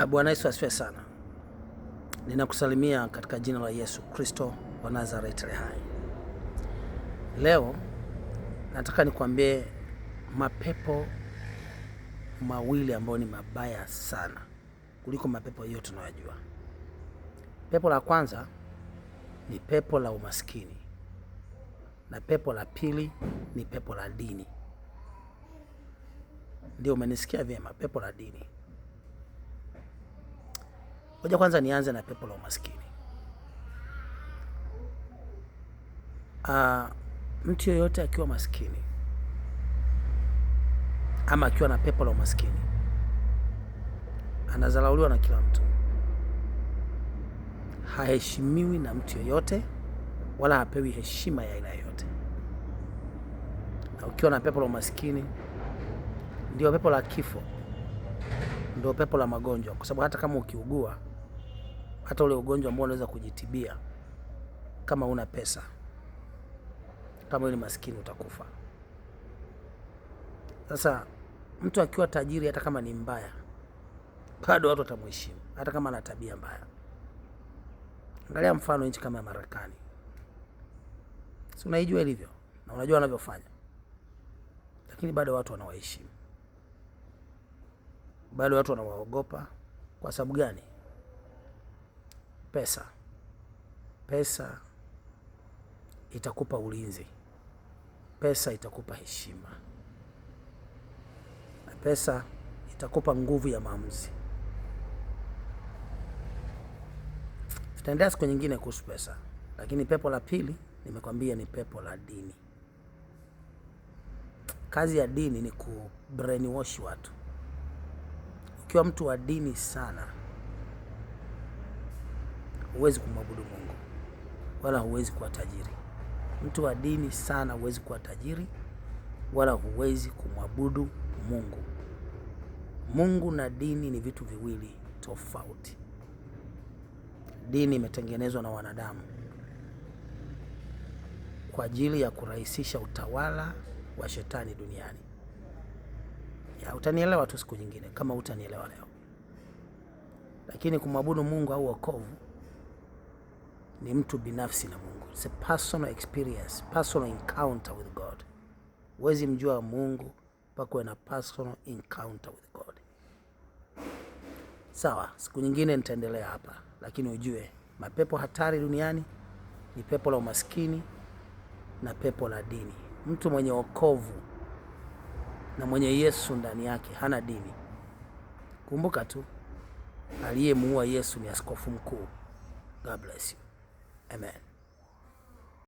Bwana Yesu asifiwe sana. Ninakusalimia katika jina la Yesu Kristo wa Nazareti hai. Leo nataka nikwambie mapepo mawili ambayo ni mabaya sana kuliko mapepo yote tunayojua. Pepo la kwanza ni pepo la umaskini, na pepo la pili ni pepo la dini. Ndio, umenisikia vyema, pepo la dini. Ngoja kwanza nianze na pepo la umaskini. Mtu yoyote akiwa maskini ama akiwa na pepo la umaskini anadharauliwa na kila mtu, haheshimiwi na mtu yoyote, wala hapewi heshima ya aina yoyote. Na ukiwa na pepo la umaskini, ndio pepo la kifo, ndio pepo la magonjwa, kwa sababu hata kama ukiugua, hata ule ugonjwa ambao unaweza kujitibia, kama una pesa, kama wewe ni maskini, utakufa. Sasa mtu akiwa tajiri, hata kama ni mbaya, bado watu watamheshimu hata kama ana tabia mbaya. Angalia mfano nchi kama Marekani. Si unaijua ilivyo na unajua wanavyofanya, lakini bado watu wanawaheshimu, bado watu wanawaogopa. Kwa sababu gani? Pesa itakupa ulinzi, pesa itakupa heshima, na pesa itakupa nguvu ya maamuzi. Tutaendelea siku nyingine kuhusu pesa, lakini pepo la pili nimekwambia ni pepo la dini. Kazi ya dini ni brainwash watu. Ukiwa mtu wa dini sana, huwezi kumwabudu Mungu wala huwezi kuwa tajiri. Mtu wa dini sana huwezi kuwa tajiri wala huwezi kumwabudu Mungu. Mungu na dini ni vitu viwili tofauti. Dini imetengenezwa na wanadamu kwa ajili ya kurahisisha utawala wa shetani duniani. Utanielewa tu siku nyingine kama utanielewa leo. Lakini kumwabudu Mungu au wokovu ni mtu binafsi na Mungu. It's a personal experience, personal encounter with God. Huwezi mjua Mungu mpaka uwe na personal encounter with God. Sawa, siku nyingine nitaendelea hapa, lakini ujue mapepo hatari duniani ni pepo la umaskini na pepo la dini. Mtu mwenye wokovu na mwenye Yesu ndani yake hana dini. Kumbuka tu, aliyemuua Yesu ni askofu mkuu. God bless you. Amen.